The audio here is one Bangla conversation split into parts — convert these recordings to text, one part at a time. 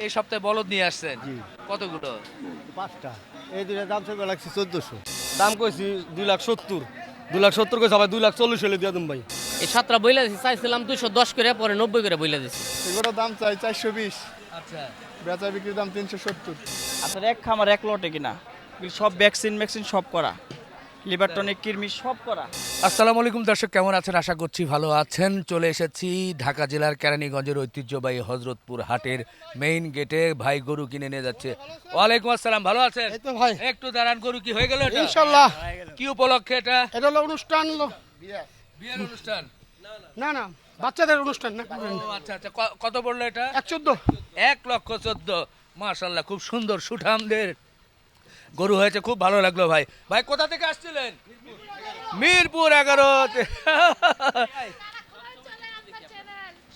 এই সপ্তাহে বলদ নিয়ে আসছেন জি কতগুলো? 5টা। এই দুইটা দাম চাইবে লাগছে 1400। দাম কইছি 2,70,000 2,70,000 কইছে ভাই 2,40,000 হলে দিয়া দিম ভাই। এই 7টা বইলা দিছি, চাইছিলাম 210 করে, পরে 90 করে বইলা দিছি। এগুলোর দাম চাই 420, আচ্ছা বেচা বিক্রির দাম 370। আপনার এক খামার এক লটে কিনা সব ভ্যাকসিন সব করা, লিভার টনিক কৃমি সব করা। আসসালামু আলাইকুম দর্শক, কেমন আছেন? আশা করছি ভালো আছেন। চলে এসেছি ঢাকা জেলার কেরানীগঞ্জের ঐতিহ্যবাহী হযরতপুর হাটের মেইন গেটে। ভাই গরু কিনে নিয়ে যাচ্ছে। ওয়ালাইকুম আসসালাম, ভালো আছেন? এই তো ভাই একটু দাঁড়ান, গরু কি হয়ে গেল এটা? ইনশাআল্লাহ। কি উপলক্ষে এটা? এটা হলো অনুষ্ঠান, বিয়ের অনুষ্ঠান? না না বাচ্চাদের অনুষ্ঠান না। ও আচ্ছা আচ্ছা, কত পড়লো এটা? 114। 1,14,000। মাশাআল্লাহ, খুব সুন্দর সুঠামদের গরু হয়েছে, খুব ভালো লাগলো ভাই। ভাই কোথা থেকে আসছিলেন? মিরপুর 11-তে।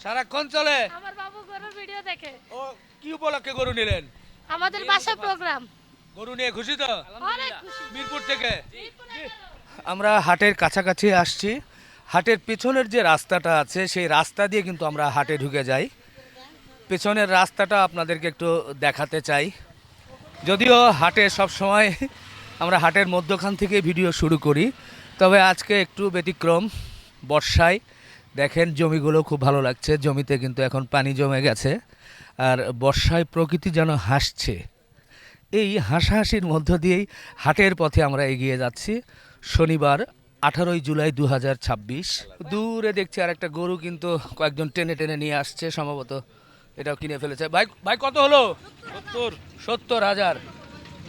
সারাক্ষণ চলে? আমার বাবু গরুর ভিডিও দেখে। ও কি উপলক্ষে গরু নিলেন? আমাদের বাসা প্রোগ্রাম। গরু নিয়ে খুশি তো? অনেক খুশি। মিরপুর থেকে আমরা হাটের কাছাকাছি আসছি। হাটের পেছনের যে রাস্তাটা আছে সেই রাস্তা দিয়ে কিন্তু আমরা হাটে ঢুকে যাই। পেছনের রাস্তাটা আপনাদেরকে একটু দেখাতে চাই। যদিও হাটে সব সময় আমরা হাটের মধ্যখান থেকে ভিডিও শুরু করি, তবে আজকে একটু ব্যতিক্রম। বর্ষায় দেখেন জমিগুলো খুব ভালো লাগছে, জমিতে কিন্তু এখন পানি জমে গেছে, আর বর্ষায় প্রকৃতি যেন হাসছে। এই হাসাহাসির মধ্য দিয়েই হাটের পথে আমরা এগিয়ে যাচ্ছি। শনিবার 18 জুলাই 2026। দূরে দেখছি আর একটা গরু কিন্তু কয়েকজন টেনে টেনে নিয়ে আসছে, সম্ভবত এটাও কিনে ফেলেছে। ভাই ভাই কত হলো? 70,000।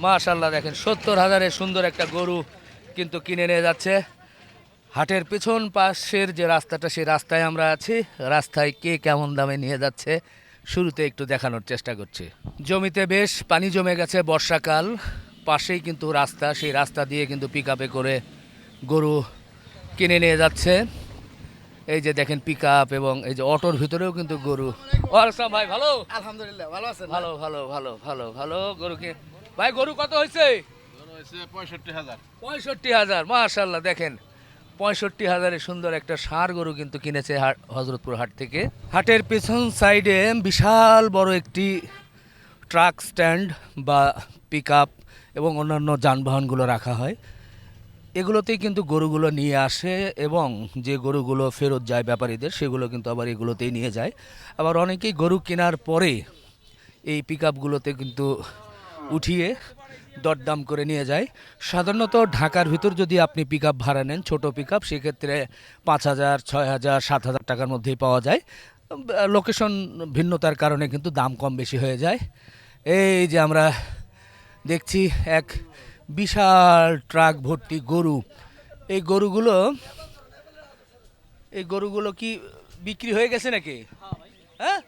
মাশাআল্লাহ, দেখেন 70,000-এর সুন্দর একটা গরু কিন্তু কিনে নিয়ে যাচ্ছে। হাটের পেছন পাশের যে রাস্তাটা, সেই রাস্তায় আমরা আছি। রাস্তায় কে কেমন দামে নিয়ে যাচ্ছে শুরুতে একটু দেখানোর চেষ্টা করছি। জমিতে বেশ পানি জমে গেছে, বর্ষাকাল, পাশেই কিন্তু রাস্তা, সেই রাস্তা দিয়ে কিন্তু পিকআপে করে গরু কিনে নিয়ে যাচ্ছে। এই যে দেখেন পিকআপ, এবং এই যে অটোর ভিতরেও কিন্তু গরু। ওয়ালাইকুম ভাই, ভালো? আলহামদুলিল্লাহ ভালো আছেন? ভালো ভালো ভালো ভালো ভালো। গরু কে ভাই, গরু কত হয়েছে? 65,000। 65,000। মাশাআল্লাহ, দেখেন 65,000-এর সুন্দর একটা ষাঁড় গরু কিন্তু কিনেছে হযরতপুর হাট থেকে। হাটের পেছন সাইডে বিশাল বড় একটি ট্রাক স্ট্যান্ড বা পিকআপ এবং অন্যান্য যানবাহনগুলো রাখা হয়। এগুলোতেই কিন্তু গরুগুলো নিয়ে আসে, এবং যে গরুগুলো ফেরত যায় ব্যাপারীদের, সেগুলো কিন্তু আবার এগুলোতেই নিয়ে যায়। আবার অনেকেই গরু কেনার পরে এই পিকআপগুলোতে কিন্তু উঠিয়ে দরদাম করে নিয়ে যায়। সাধারণত ঢাকার ভিতর যদি আপনি পিকআপ ভাড়া নেন, ছোট পিকআপ, সেক্ষেত্রে 5,000, 6,000, 7,000 টাকার মধ্যেই পাওয়া যায়। লোকেশন ভিন্নতার কারণে কিন্তু দাম কম বেশি হয়ে যায়। এই যে আমরা দেখছি এক বিশাল ট্রাক ভর্তি গরু। এই গরুগুলো কি বিক্রি হয়ে গেছে নাকি? হ্যাঁ,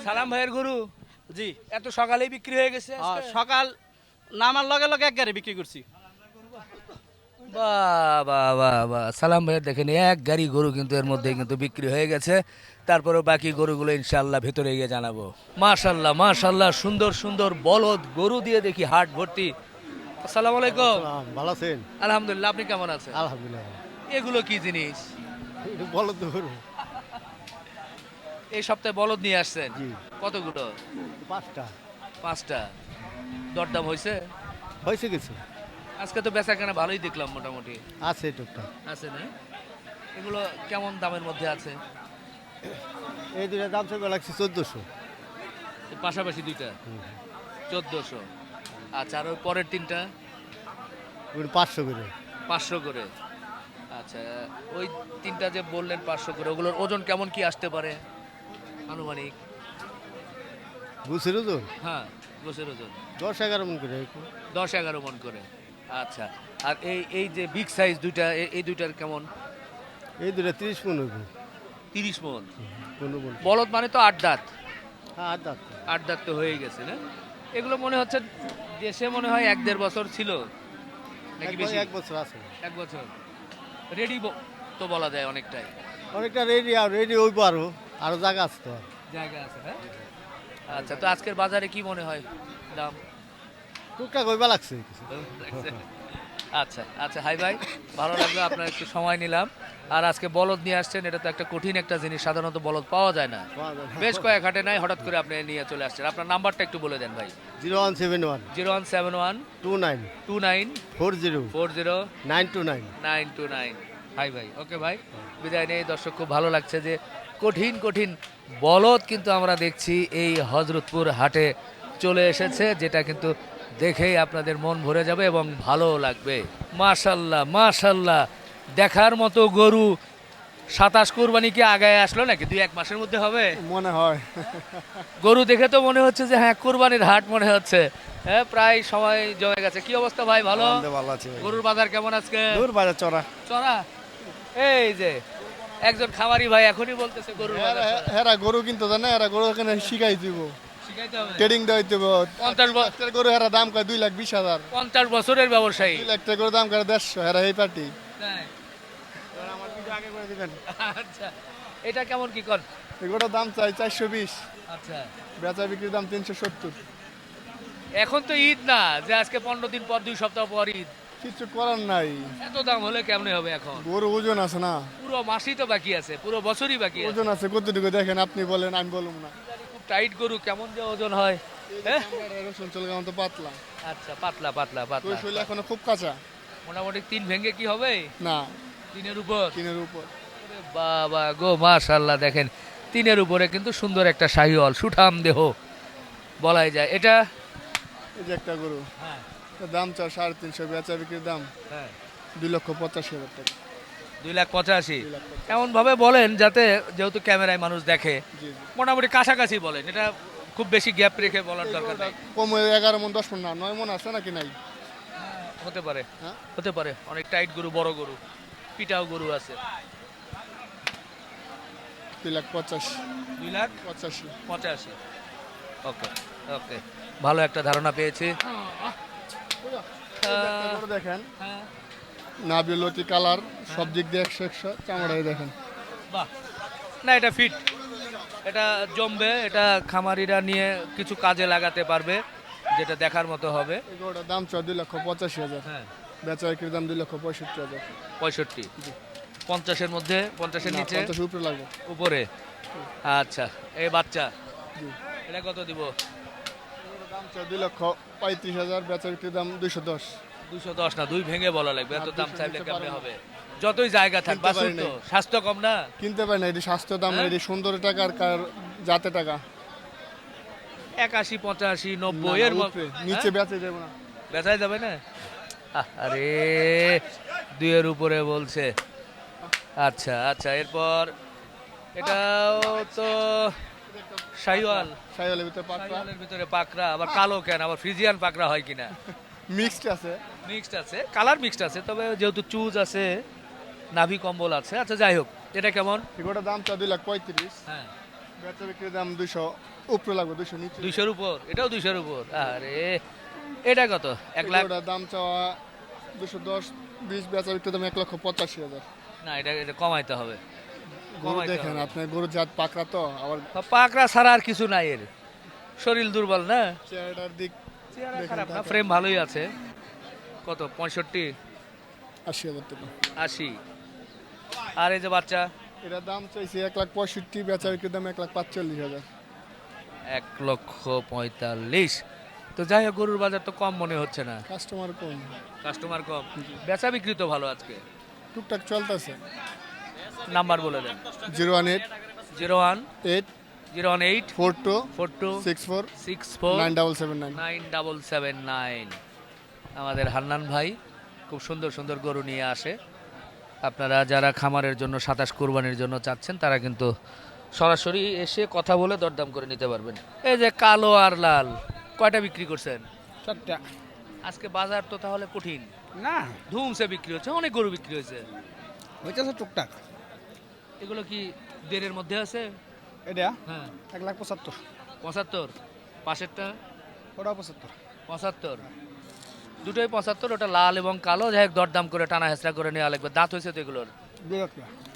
সালাম ভাইয়ের গরু। জি এত সকালেই বিক্রি হয়ে গেছে আজকে? সকাল নামার লগে লগে এক গাড়ি বিক্রি করছি। বাহ বাহ বাহ বাহ, সালাম ভাইয়ের দেখেন এক গাড়ি গরু কিন্তু এর মধ্যে কিন্তু বিক্রি হয়ে গেছে। তারপরেও বাকি গরুগুলো ইনশাআল্লাহ ভেতরে গিয়ে জানাবো। মাশাআল্লাহ মাশাআল্লাহ, সুন্দর সুন্দর বলদ গরু দিয়ে দেখি হাট ভর্তি। আসসালামু আলাইকুম। ভালো আছেন? আলহামদুলিল্লাহ, আপনি কেমন আছেন? আলহামদুলিল্লাহ। এগুলো কি জিনিস? এটা বলো তো গরু। এই সপ্তাহে বলদ নিয়ে আসছেন জি কতগুলো? 5টা। 5টা। দরদাম হয়েছে? হয়েছে কিছু আজকে তো বেচা কেনা ভালোই দেখলাম, মোটামুটি আছে টুকটাক। আছে না? এগুলো কেমন দামের মধ্যে আছে? এই দুইটা দাম চাইবে লাগছে 1400। এই পাশাপাশি দুইটা 1400। আচ্ছা, আর ওই পরের তিনটা? ওগুলো 500 করে। 500 করে। আচ্ছা, ওই তিনটা যে বললেন 500 করে, ওগুলোর ওজন কেমন কি আসতে পারে আনুমানিক? বুঝছিল তো হ্যাঁ, গোছের ওজন 10-11 মন করে। 10-11 মণ করে। আচ্ছা, আর এই যে বিগ সাইজ দুইটা, এই দুইটার কেমন? এই দুইটা 30 মন হইবে। 30 মণ। 15 মন। বলদ মানে তো 8 দাঁত। হ্যাঁ 8 দাঁত। 8 দাঁত তো হয়ে গেছে না? এগুলো মনে হচ্ছে দেশে মনে হয় 1-1.5 বছর ছিল নাকি বেশি? 1 বছর আছে। 1 বছর রেডি তো বলা যায় অনেকটাই। অনেকটা রেডি, আর রেডি হইব, আরো জায়গা আছে তো। জায়গা আছে, হ্যাঁ। আচ্ছা, তো আজকের বাজারে কি মনে হয় দাম? টুকটাক হইবা লাগছে কিছু। আচ্ছা আচ্ছা, হাই ভাই, ভালো লাগলো, আপনার একটু সময় নিলাম। আর আজকে বলদ নিয়ে আসছেন, এটা তো একটা কঠিন একটা জিনিস, সাধারণত বলদ পাওয়া যায় না। বেশ কয়েক হাটে নাই, হঠাৎ করে আপনি নিয়ে চলে আসছেন। আপনার নাম্বারটা একটু বলে দেন ভাই। 0171 0171 29 29 40 40 929। 929। ভাই ভাই, ওকে ভাই, বিদায় নেই। দর্শক, খুব ভালো লাগছে যে কঠিন কঠিন বলদ কিন্তু আমরা দেখছি এই হযরতপুর হাটে চলে এসেছে, যেটা কিন্তু দেখেই আপনাদের মন ভরে যাবে এবং ভালো লাগবে। মাশাল্লাহ মাশাল্লাহ, দেখার মতো গরু। 27 কুরবানি কি আগায় আসলো নাকি? 2-1 মাসের মধ্যে হবে মনে হয়। গরু দেখে তো মনে হচ্ছে যে হ্যাঁ কুরবানির হাট মনে হচ্ছে। হ্যাঁ, প্রায় সময় জমে গেছে। কি অবস্থা ভাই, ভালো? ভালো আছে। গরুর বাজার কেমন আজকে? দূর বাজার চড়া। চড়া। এই যে একজন খামারি ভাই এখনই বলতেছে গরুর বাজার চড়া। হেরা গরু কিন্তু জানে, এরা গরু এখানে শিখাই দিব, শিখাইতে হবে। ট্রেডিং দেওয়াই দিব। 50 গরু হেরা দাম কয় 2,20,000, 50 বছরের ব্যবসায়ী। 2 লাখ টাকা গরু দাম করে 150, হেরা এই পার্টি। তাই? আমার কিছু আগে করে দিবেন। আচ্ছা, এটা কেমন কি কর? এগুলোর দাম চাই 420, আচ্ছা, বেচা বিক্রির দাম 370। এখন তো ঈদ না যে আজকে 15 দিন পর, 2 সপ্তাহ পর ঈদ। কিছু করার নাই, এত দাম হলে কেমনে হবে এখন? গরু ওজন আছে না, পুরো মাসই তো বাকি আছে, পুরো বছরই বাকি আছে। ওজন আছে কতটুকু দেখেন, আপনি বলেন আমি বলুম না। খুব টাইট গরু, কেমন যে ওজন হয়। হ্যাঁ? রসুন চলে গেলাম তো পাতলা, আচ্ছা, পাতলা পাতলা তো পাতলা। শরীর এখনো খুব কাঁচা মোটামুটি 3 ভেঙে কি হবে? না, 3-এর উপর। কিনের উপর। ওরে বাবা গো, মাশাআল্লাহ, দেখেন 3-এর উপরে কিন্তু সুন্দর একটা শাহিওয়াল, সুঠাম দেহ বলাই যায়। এটা এই যে একটা গরু, হ্যাঁ এর দাম চাও 350, বেচা বিক্রির দাম হ্যাঁ 2,85,000 টাকা। 2,85,000। এমন ভাবে বলেন যাতে, যেহেতু ক্যামেরায় মানুষ দেখে, জি জি। মোটামুটি কাছাকাছি বলেন, এটা খুব বেশি গ্যাপ রেখে বলার দরকার নেই। কম 11 মন 10 মন না, 9 মন আছে নাকি নাই? হতে পারে, হ্যাঁ? হতে পারে। অনেক টাইট গরু, বড় গরু, পিটাও গরু আছে। 2,85,000। 2,85,000। ওকে ওকে, ভালো একটা ধারণা পেয়েছি। গরু দেখেন, হ্যাঁ, নাভি লতি কালার সব দিক দিয়ে 100 চামড়াই দেখেন। বাহ, না এটা ফিট, এটা জমবে, এটা খামারিরা নিয়ে কিছু কাজে লাগাতে পারবে, যেটা দেখার মতো হবে। এই গরুটার দাম চাও 2,85,000, হ্যাঁ, বেচা বিক্রির দাম 2,65,000। 65। 50-এর মধ্যে, 50-এর নিচে, 50 উপরে লাগবে। উপরে। আচ্ছা, এই বাচ্চা জি। এটা কত দিব? দাম চাও 2,35,000, বেচা বিক্রির দাম 210। 210 না, 2 ভেঙে বলা লাগবে, এত না, দাম 200 চাইলে নিচে কেমনে পারবো না। হবে? যতই জায়গা থাক, কিনতে বাছুর পারি তো, নাই। স্বাস্থ্য কম না। কিনতে পারি না, এটি স্বাস্থ্য দাম না, হ্যাঁ? এটি সুন্দর টাকা আর কার জাতে টাকা। 81, 85, না, 90 না, এর উপরে, নিচে বেচে যাবে না। বেচাই যাবে না? আরে 2-এর উপরে বলছে। আচ্ছা আচ্ছা, এরপর এটাও তো শাহিওয়াল। সাইওয়ালের ভিতরে পাকড়া শাহিওয়ালের ভিতরে পাকড়া, আবার কালো কেন? আবার ফ্রিজিয়ান পাকড়া হয় কিনা? মিক্সড আছে। মিক্সড আছে, কালার মিক্সড আছে, তবে যেহেতু চুজ আছে, নাভি কম্বল আছে। আচ্ছা, যাই হোক, এটা কেমন? এগুলোর দাম চাও 2,35,000, হ্যাঁ, বেচা বিক্রির দাম 200 উপরে লাগবে, 200 নিচে। 200-এর উপর, এটাও 200-এর উপর। আরে এটা কত? 1 লাখ? এগুলোর দাম চাওয়া 210, 20, বেচা বিক্রির দাম 1,85,000। না, এটা এটা কমাইতে হবে। গরু কমাইতে দেখেন হবে। আপনার, গরুর জাত পাকড়া তো, আবার পাকড়া ছাড়া আর কিছু নাই এর। শরীর দুর্বল না, চেহারাটার দিক চেহারা দেখেন খারাপ না, তাকে। ফ্রেম ভালোই আছে। কত? 65, 80,000 টাকা। 80। আর এই যে বাচ্চা, এটার দাম চাইছে 1,65,000, বেচা বিক্রির দাম 1,45,000। 1,45,000। তো যাই হোক, গরুর বাজার তো কম মনে হচ্ছে না, কাস্টমার কম, কাস্টমার কম, বেচা বিক্রি তো ভালো আজকে। টুকটাক চলতেছে। নাম্বার বলে দেন। 018 01 8 018 42 42 64 64 9779। 9779। আমাদের হান্নান ভাই খুব সুন্দর সুন্দর গরু নিয়ে আসে। আপনারা যারা খামারের জন্য, 27 কুরবানির জন্য চাচ্ছেন, তারা কিন্তু সরাসরি এসে কথা বলে দরদাম করে নিতে পারবেন। এই যে কালো আর লাল, কয়টা বিক্রি করছেন? 4টা। আজকে বাজার তো তাহলে কঠিন না, ধুমসে বিক্রি হচ্ছে, অনেক গরু বিক্রি হয়েছে। হইতেছে টুকটাক। এগুলো কি দেড়ের মধ্যে আছে? এটা হ্যাঁ, 1,75,000, 75। পাশেরটা ওটা 75। 75। দুটোই 75, ওটা লাল এবং কালো। যাই হোক, দরদাম করে টানা হেঁচড়া করে নেওয়া লাগবে। দাঁত হয়েছে তো এগুলোর?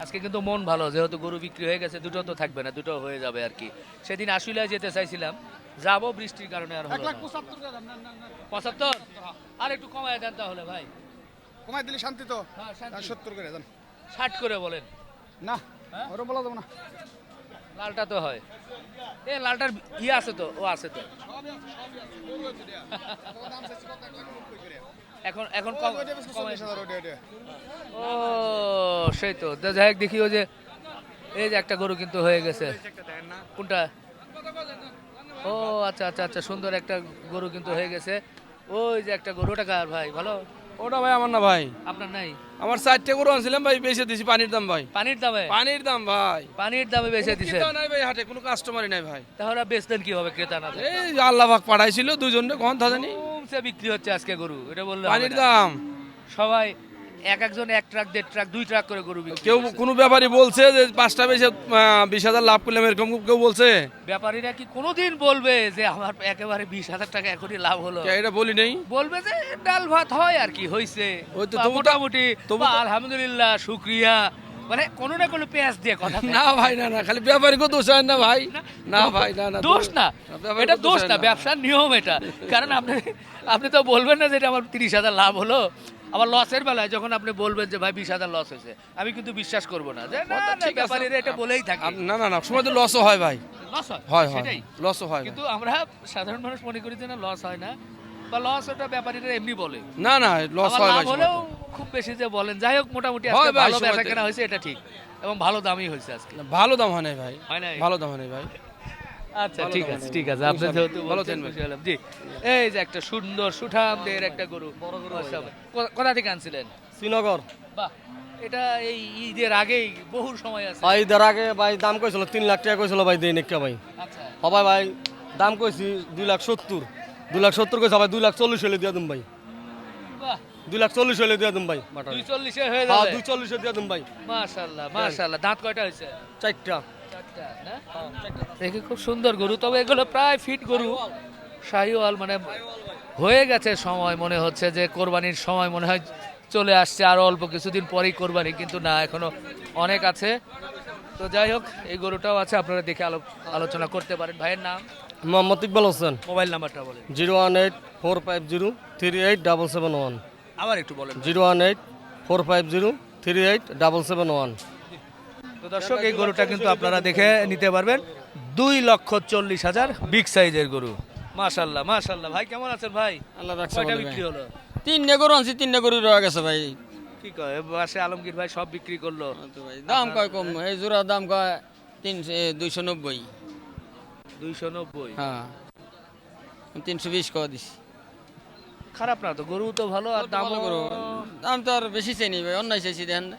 আজকে কিন্তু মন ভালো, যেহেতু গরু বিক্রি হয়ে গেছে, দুটো তো থাকবে না, দুটো হয়ে যাবে আর কি। সেদিন আশুলিয়ায় যেতে চাইছিলাম, যাবো, বৃষ্টির কারণে আর হলো না। 75। আর একটু কমায় দেন তাহলে ভাই। কমাই দিলে শান্তি তো, হ্যাঁ, শান্তি। 70 করে দেন। 60 করে বলেন। না ওরা বলা যাবে না। লালটা তো হয়, এ লালটার আছে তো, ও আছে তো। এখন এখন ও সেই তো যাই হোক, দেখি ওই যে এই যে একটা গরু কিন্তু হয়ে গেছে। কোনটা? ও আচ্ছা আচ্ছা আচ্ছা, সুন্দর একটা গরু কিন্তু হয়ে গেছে। ওই যে একটা গরু, ওটা কার ভাই? ভালো, ওটা ভাই আমার না ভাই, আপনার নাই? আমার 4টে গরু আনছিলাম ভাই, বেচে দিছি পানির দাম ভাই। পানির দামে? পানির দাম ভাই, পানির দামে বেচে দিছে? ক্রেতা নাই ভাই হাটে, কোনো কাস্টমারই নাই ভাই। তাহলে বেচতেন কি হবে ক্রেতা না? এই আল্লাহ পাক পাঠাইছিল দুজনে, কোন থাকেনি কমছে বিক্রি হচ্ছে আজকে গরু, এটা বললে পানির হবে না। দাম। সবাই একজন 1 ট্রাক 1.5 ট্রাক 2 ট্রাক করে গরু বিক্রি কেউ করছে। কোনো ব্যাপারী বলছে যে 5টা বেচে 20,000 লাভ করলাম, এরকম কেউ বলছে? ব্যাপারীরা কি কোনোদিন বলবে যে আমার একেবারে 20,000 টাকা এখনই লাভ হলো? কে এটা বলি নেই। বলবে যে ডাল ভাত হয় আর কি হইছে, ওই তো, বা তবু তো- মোটামুটি, তবু বা তো- আলহামদুলিল্লাহ শুকরিয়া, মানে কোনো না কোনো পেঁয়াজ দিয়ে কথা থাকে। না ভাই, না না, খালি ব্যাপারীকে দোষ হয় না ভাই। না ভাই, না না, দোষ না, ব্যাপারীকে এটা দোষ হয় না, ব্যবসার নিয়ম এটা। কারণ আপনি তো বলবেন না যে এটা আমার 30,000 লাভ হলো, আবার লসের বেলায় যখন আপনি বলবেন যে ভাই 20,000 লস হয়েছে, আমি কিন্তু বিশ্বাস করব না যে না, না, ঠিক আছে। ব্যাপারীরা এটা বলেই থাকে। না না না, সময় তো লসও হয় ভাই। লস হয়, হয় হয়, সেটাই। লসও হয় ভাই। কিন্তু আমরা সাধারণ মানুষ মনে করি যে না লস হয় না, বা লস ওটা ব্যাপারীরা এমনি বলে। না না, লস আবার হয় লাভ ভাই সময় হলেও তো। খুব বেশি যে বলেন। যাই হোক, মোটামুটি হয় আজকে ভাই, ভালো সময় বেচা তো- কেনা হয়েছে, এটা ঠিক, এবং ভালো দামই হয়েছে আজকে। না, ভালো দাম হয় নাই ভাই, হয় নাই? ভালো দাম হয় নাই ভাই। আচ্ছা ভালো ঠিক দাম আছে নেই। ঠিক আছে, আপনি ইনশাআল্লাহ। যেহেতু ভালো বলছেন, থাকবেন। খুশি হলাম। জি, এই যে একটা সুন্দর সুঠাম দেহের একটা গরু, কোথা থেকে আনছিলেন? শ্রীনগর। বাহ, এটা এই ঈদের আগেই বহু সময় আছে। ভাই ঈদের আগে ভাই দাম কইছিল 3 লাখ টাকা কইছিল ভাই, দেই নাকি ভাই। আচ্ছা, সবাই ভাই দাম কইছি 2,70,000, 2,70,000 কইছে ভাই, 2,40,000 হলে দিয়া দিম ভাই, বাহ, 2,40,000 হলে দিয়া দিম ভাই। 240 এ হয়ে হ্যাঁ যাবে। 2,40,000 দিয়া দিম ভাই। মাশাআল্লাহ মাশাআল্লাহ, দাঁত কয়টা হয়েছে? 4টা। চারটা, না? দেখে খুব সুন্দর গরু, তবে এগুলো প্রায় ফিট গরু, শাহিওয়াল, মানে হয়ে গেছে সময়, মনে হচ্ছে যে কোরবানির সময় মনে হয় চলে আসছে, আরো অল্প কিছুদিন পরেই কোরবানি, কিন্তু না, এখনো অনেক আছে। তো যাই হোক, এই গরুটাও আছে, আপনারা দেখে আলোচনা করতে পারেন। ভাইয়ের নাম, মোহাম্মদ ইকবাল হোসেন, মোবাইল নাম্বারটা বলেন। 018-450-3877 আবার একটু বলেন। 018-450-3877। তো দর্শক, এই গরুটা কিন্তু আপনারা দেখে নিতে পারবেন, 2,40,000 বিগ সাইজের গরু। মাশাআল্লাহ মাশাআল্লাহ। ভাই কেমন আছেন ভাই? আল্লাহ রাখছে কয়টা ভালো ভাই। বিক্রি হলো? 3টে গরু আনছি, 3টে গরু রয়ে গেছে ভাই। কি কয় বাসে আলমগীর ভাই সব বিক্রি করলো? দাম কয় কম, এই জোড়ার দাম কয় 290। 290? হ্যাঁ, 320 কয় দিছি। খারাপ না তো, গরু তো ভালো, আর দাম ভালো গরু, দাম তো আর বেশি চাইনি ভাই, অন্যায় চাইছি দেখেন না।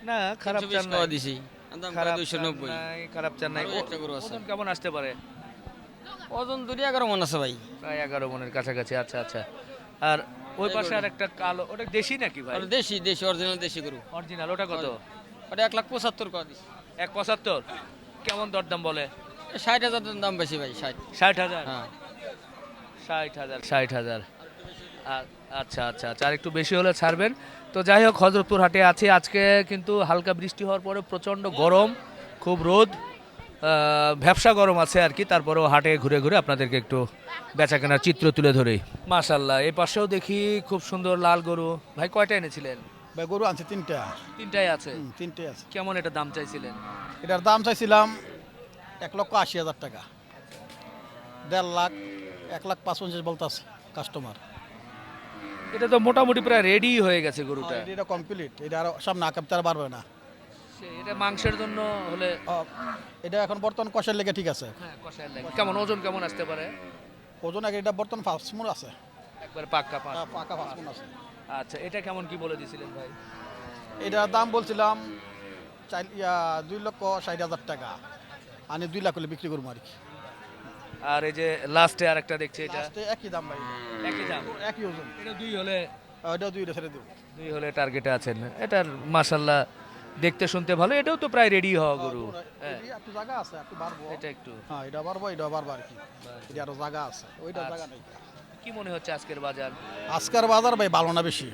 না, খারাপ 320 চান কয় নাই। দিছি, আর দাম কয় খারাপ চান 290। নাই, খারাপ চান নাই। আরো একটা গরু আছে। আচ্ছা। ওজন কেমন আসতে পারে? ওজন 2-11 মন আছে ভাই। প্রায় 11 মনের কাছাকাছি। আচ্ছা আচ্ছা। আর ওই পাশে আর একটা কালো, ওটা দেশি নাকি ভাই? আর দেশি অরিজিনাল দেশি গরু, অরিজিনাল, ওটা কত? ওটা 1,75,000 কয় দিছি। 1,75? কেমন দরদাম বলে? 60,000 দাম বেশি ভাই, 60। 60,000? হ্যাঁ, 60,000। আচ্ছা আচ্ছা আচ্ছা, আর একটু বেশি হলে ছাড়বেন। তো যাই হোক, হযরতপুর হাটে আছি আজকে, কিন্তু হালকা বৃষ্টি হওয়ার পরে প্রচণ্ড গরম, খুব রোদ, ভ্যাপসা গরম আছে আর কি। তারপরেও হাটে ঘুরে ঘুরে আপনাদেরকে একটু বেচাকেনার চিত্র তুলে ধরেই। মাশাআল্লাহ, এই পাশেও দেখি খুব সুন্দর লাল গরু। ভাই কয়টা এনেছিলেন? ভাই গরু আনছে 3টা। 3টাই আছে? 3টে আছে। কেমন এটা দাম চাইছিলেন? এটার দাম চাইছিলাম 1,80,000 টাকা। 1.5 লাখ, 1,55,000 বলতাছে কাস্টমার। এটা তো মোটামুটি প্রায় রেডি হয়ে গেছে গরুটা। এটা কমপ্লিট, এটা আর সামনে আকামতে আর পারবে না। এটা মাংসের জন্য হলে? এটা এখন বর্তমান কষার লেগে ঠিক আছে। হ্যাঁ, কষায়ের লাগে। কেমন ওজন কেমন আসতে পারে? ওজন আগে এটা বর্তমান 5 মণ আছে। একবার পাক্কা পাঁচ। পাকা 5 মণ আছে। আচ্ছা, এটা কেমন কি বলে দিছিলেন ভাই? এটার দাম বলছিলাম 2,60,000 টাকা। আমি 2 লাখ হলে বিক্রি করবো আর কি। আর এই যে লাস্টে আরেকটা দেখছি, এটা লাস্টে একই দাম ভাই, একই দাম? একই ওজন। এটা 2 হলে? এটা 2 ছেড়ে দেবো। 2 হলে টার্গেটে আছেন। এটার মাশাআল্লাহ দেখতে শুনতে ভালো, এটাও তো প্রায় রেডি হওয়া গরু। হ্যাঁ, এটা একটু জায়গা আছে, একটু বাড়বো। এটা একটু। হ্যাঁ, এটা বাড়বো, এটা বাড়বো আর কি। এটা আরো জায়গা আছে, ওইটা জায়গা নেই। কি মনে হচ্ছে আজকের বাজার? আজকের বাজার ভাই ভালো না, বেশি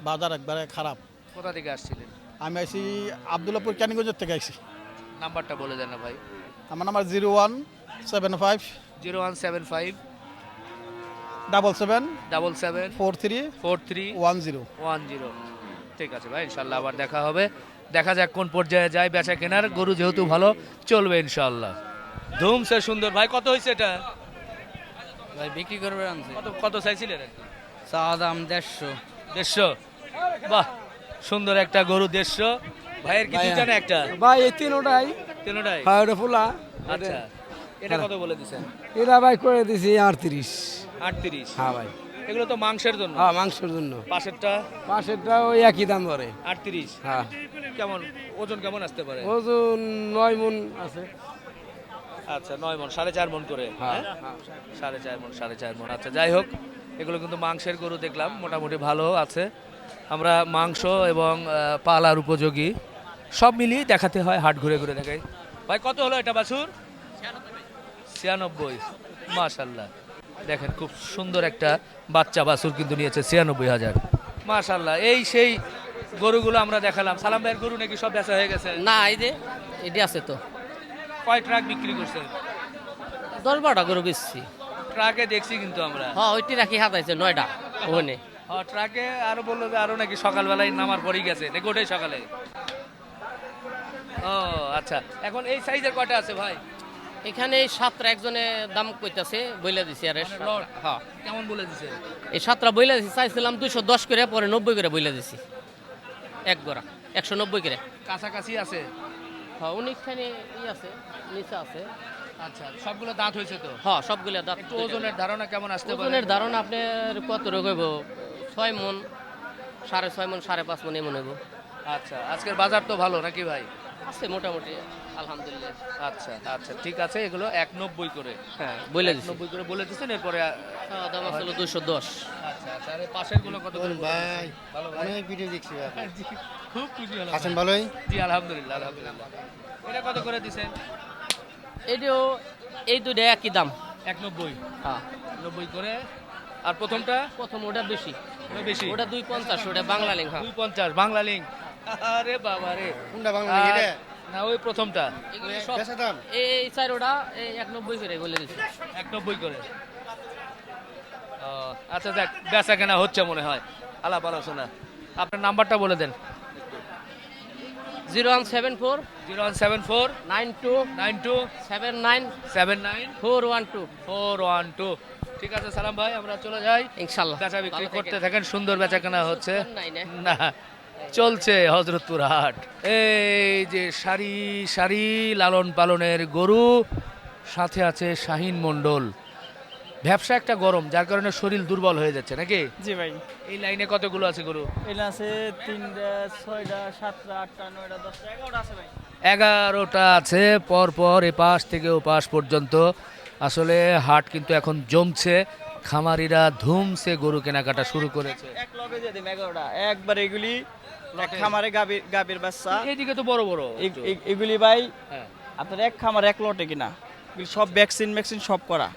বাজার একবারে খারাপ। কোথা থেকে আসছিলেন? আমি আইছি আব্দুল্লাপুর ক্যানিগঞ্জের থেকে আইছি। নাম্বারটা বলে দেন না ভাই। আমার নাম্বার 0175 0175 77 77 43 43 10। 10। ঠিক আছে ভাই, ইনশাল্লাহ আবার দেখা হবে। দেখা যাক কোন পর্যায়ে যায় বেচা কেনার। গরু যেহেতু ভালো চলবে ইনশাআল্লাহ। ধুমসে সুন্দর ভাই, কত হয়েছে এটা? ভাই বিক্রি করবে আনছি কত কত চাইছিলেন? চাওয়া দাম 150। 150। বাহ, সুন্দর একটা গরু 150। ভাইয়ের কি দুইটা না একটা? ভাই এই তিনোটাই তিনটাই? হ্যাঁ ওটা ফুলা আচ্ছা, এটা কত বলে দিছেন? এটা ভাই করে দিছি 38। 38। হ্যাঁ ভাই, এগুলো তো মাংসের জন্য। হ্যাঁ মাংসের জন্য। পাশেরটা পাশেরটা ওই একই দাম ধরে। 38। হ্যাঁ, কেমন ওজন কেমন আসতে পারে? ওজন 9 মণ আছে। আচ্ছা, 9 মণ, 4.5 মণ করে। হ্যাঁ, হ্যাঁ, 4.5 মণ, 4.5 মণ। আচ্ছা, যাই হোক, এগুলো কিন্তু মাংসের গরু দেখলাম, মোটামুটি ভালো আছে। আমরা মাংস এবং পালার উপযোগী সব মিলিয়ে দেখাতে হয়, হাট ঘুরে ঘুরে দেখাই। ভাই কত হলো এটা বাছুর? 96। মাশাল্লাহ, দেখেন খুব সুন্দর একটা বাচ্চা বাছুর কিন্তু নিয়েছে 96,000। মাশাল্লাহ, এই সেই গরুগুলো আমরা দেখালাম। সালাম ভাইয়ের গরু নাকি সব বেচা হয়ে গেছে? না এই যে এটি আছে তো, কয় ট্রাক বিক্রি করছে? 10-12টা গরু বেচছি। ট্রাকে দেখছি কিন্তু আমরা। হ্যাঁ ওইটি রাখি হাতাইছে 9টা ওখানে। ট্রাকে আরো বললো যে আরো নাকি সকালবেলায় নামার পরেই গেছে নাকি ওটাই সকালে? ও আচ্ছা, এখন এই সাইজের কয়টা আছে ভাই? এখানে এই 7টা একজনে দাম কইতাছে, বইলা দিছি। আরে লট? হ্যাঁ, কেমন বলে দিছে? এই 7টা বইলা দিছি, চাইছিলাম 210 করে, পরে 90 করে বইলা দিছি। এক গোড়া 190 করে। কাছাকাছি আছে? হ্যাঁ অনেকখানি আছে, নিচে আছে। আচ্ছা, সবগুলো দাঁত হয়েছে তো? হ্যাঁ সবগুলো দাঁত। একটু ওজনের ধারণা কেমন আসতে পারে? ওজনের ধারণা আপনার কত রকম? 6 মণ, 6.5 মণ, 5.5 মণ এমন হইব। আচ্ছা, আজকের বাজার তো ভালো নাকি ভাই? আছে মোটামুটি আলহামদুলিল্লাহ। আচ্ছা আচ্ছা, ঠিক আছে। এগুলো 190 করে? হ্যাঁ বইলা দিছি। 90 করে বলে দিচ্ছেন, এরপরে খাওয়া দাম আসলে 210। আচ্ছা আচ্ছা। আর এই পাশের গুলো কত করে? ভাই ভালো ভাই, অনেক ভিডিও দেখছি ভাই। জি, খুব খুশি হলাম। আছেন ভালোই? জি আলহামদুলিল্লাহ, আলহামদুলিল্লাহ। এটা কত করে দিছেন? এইটাও এই দুটো একই দাম। 190। হ্যাঁ 90 করে। আর প্রথমটা? প্রথম ওটা বেশি, ওটা বেশি? ওটা 250, ওটা বাংলা লিঙ্ক। হ্যাঁ 250 বাংলা লিঙ্ক। আরে বাবা রে, কোনটা বাংলা নাকি এটা? না ওই প্রথমটা এগুলি সব বেচা দাম? এই চার ওটা এই 190 করে বলে দিছি। 190 করে। ও, আচ্ছা দেখ, বেচা কেনা হচ্ছে মনে হয়, আলাপ আলোচনা। আপনার নাম্বারটা বলে দেন। 0174 0174 92 92 79 79 412। 412। ঠিক আছে সালাম ভাই, আমরা চলে যাই। ইনশাআল্লাহ বেচা বিক্রি ভালো করতে থাকেন। থাকেন, সুন্দর বেচা কেনা হচ্ছে। নাই না? না, চলছে হযরতপুর হাট। এই যে সারি সারি লালন পালনের গরু, সাথে আছে শাহিন মণ্ডল। ব্যবসা একটা গরম, যার কারণে শরীর দুর্বল হয়ে যাচ্ছে নাকি? জি ভাই, এই লাইনে কতগুলো আছে গরু? এটা আছে 3টা 6টা 7টা 8টা 9টা 10টা 11টা আছে ভাই। 11টা আছে পর পর, এপাশ থেকে ওপাশ পর্যন্ত। আসলে হাট কিন্তু এখন জমছে, খামারিরা ধুমসে গরু কেনাকাটা শুরু করেছে। এক লগে দিয়ে দিম 11টা একবার। এগুলি এক খামারে গাবির বাচ্চা। এইদিকে তো বড় বড় এগুলি ভাই হ্যাঁ। আপনার এক খামার এক লটে কিনা। এগুলি সব ভ্যাকসিন সব করা,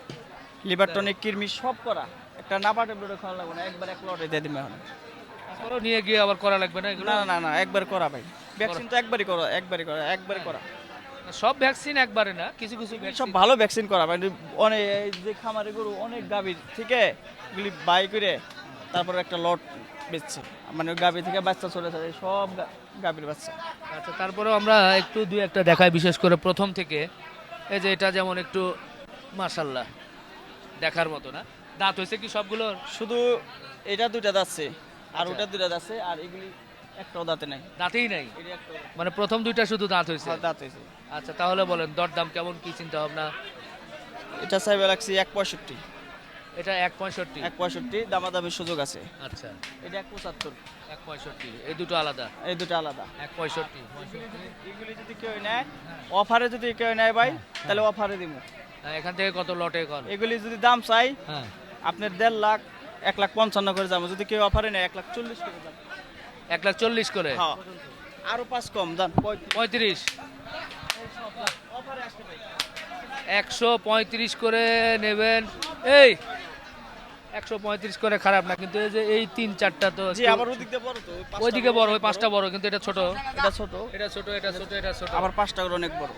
লিভার টনিক কৃমি সব করা। একটা নাপা ট্যাবলেট খাওয়া লাগবে না, একবার এক লটে দিয়ে দিম এখন। তারপরেও নিয়ে গিয়ে আবার করা লাগবে না এগুলো? না না না, একবার করা ভাই। ভ্যাকসিন তো একবারই করা, একবারই করা। সব ভ্যাকসিন একবারে না, কিছু কিছু সব ভ্যাকসিন। ভালো ভ্যাকসিন করা ভাই। অনেক এই যে খামারে গরু অনেক গাভীর থেকে এগুলি বাই করে তারপরে একটা লট বেচছে, মানে ওই গাভী থেকে বাচ্চা চলে যায়, সব গাভীর বাচ্চা। আচ্ছা, তারপরেও আমরা একটু দুই একটা দেখাই, বিশেষ করে প্রথম থেকে। এই যে এটা যেমন একটু মাশাল্লাহ দেখার মতো না? দাঁত হয়েছে কি সবগুলোর? শুধু এটা দুইটা যাচ্ছে, আর আচ্ছা। ওটা দুইটা যাচ্ছে, আর এগুলি একটাও দাঁতে নাই। দাঁতেই নাই, এটা একটাও মানে প্রথম দুইটা শুধু দাঁত হয়েছে? দাঁত হয়েছে। আচ্ছা, তাহলে বলেন দরদাম কেমন, কি চিন্তা ভাবনা? এটা চাইবে লাগছে 1.65। এটা 1.65? 1.65 দামাদামির সুযোগ আছে। আচ্ছা, এটা 1.75। 1.65, এই দুটো আলাদা? এই দুটো আলাদা। 1.65। এগুলি যদি কেউ নেয়, অফারে যদি কেউ নেয় ভাই, তাহলে অফারে দিব। এখান থেকে কত লটে কর? এগুলি যদি দাম চাই হ্যাঁ, আপনার 1.5 লাখ 1,55,000 করে যাবো। যদি কেউ অফারে নেয় 1,40,000 করে যাবো। 1,40,000 করে? হ্যাঁ, আরো 5 কম দাম 35। অফারে আসতে ভাই। 135 করে নেবেন। এই 135 করে খারাপ না, কিন্তু এই যে এই 3-4টা তো জি, আবার ওদিক দিয়ে বড় তো, ওই পাঁচটা ওইদিকে বড়, ওই অনেক 5টা বড়, কিন্তু এটা ছোট। এটা ছোট, এটা ছোট, এটা ছোট, এটা ছোট। আবার 5টা করে অনেক বড়।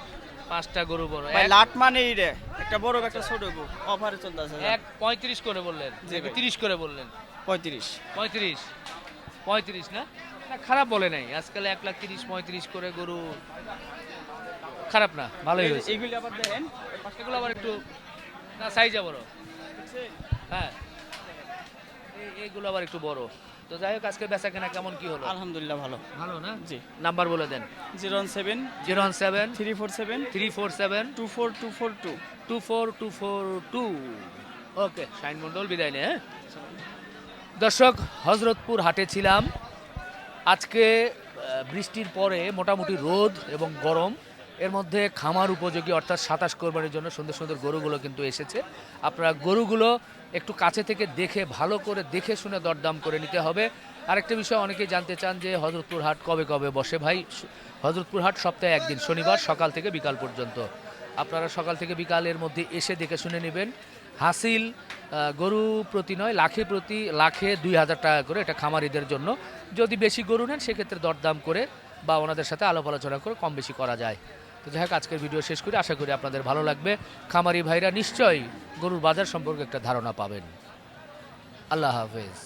5টা গরু বড়। ভাই লাট মানে এই রে, একটা বড় একটা ছোট গো, অফারে চলতে আছে। 1.35 করে বললেন, জি ভাই। 30 করে বললেন? 35। 35 না? না খারাপ বলে নাই, আজকাল 1,30,35 করে গরু খারাপ না, ভালোই হয়েছে। এইগুলি আবার দেখেন এগুলো আবার একটু না সাইজে বড়, হ্যাঁ এইগুলো আবার একটু বড়। তো যাই হোক আজকে বেচা কেনা কেমন কি হলো? আলহামদুলিল্লাহ ভালো। ভালো না? জি। নাম্বার বলে দেন। 017 017 347 347 24242। 24242। ওকে, শাইন মন্ডল বিদায় নে। হ্যাঁ দর্শক, হজরতপুর হাটে ছিলাম আজকে। বৃষ্টির পরে মোটামুটি রোদ এবং গরম, এর মধ্যে খামার উপযোগী অর্থাৎ 27 কোরবানির জন্য সুন্দর সুন্দর গরুগুলো কিন্তু এসেছে। আপনারা গরুগুলো একটু কাছে থেকে দেখে, ভালো করে দেখে শুনে দরদাম করে নিতে হবে। আরেকটা বিষয় অনেকেই জানতে চান যে হজরতপুর হাট কবে কবে বসে। ভাই, হজরতপুর হাট সপ্তাহে একদিন, শনিবার সকাল থেকে বিকাল পর্যন্ত। আপনারা সকাল থেকে বিকালের মধ্যে এসে দেখে শুনে নেবেন। হাসিল গরু প্রতি নয়, লাখে 2,000 টাকা করে, এটা খামারিদের জন্য। যদি বেশি গরু নেন সেক্ষেত্রে দরদাম করে বা ওনাদের সাথে আলাপ আলোচনা করে কম বেশি করা যায়। তো যাই হোক আজকের ভিডিও শেষ করি, আশা করি আপনাদের ভালো লাগবে। খামারি ভাইরা নিশ্চয়ই গরুর বাজার সম্পর্কে একটা ধারণা পাবেন। আল্লাহ হাফেজ।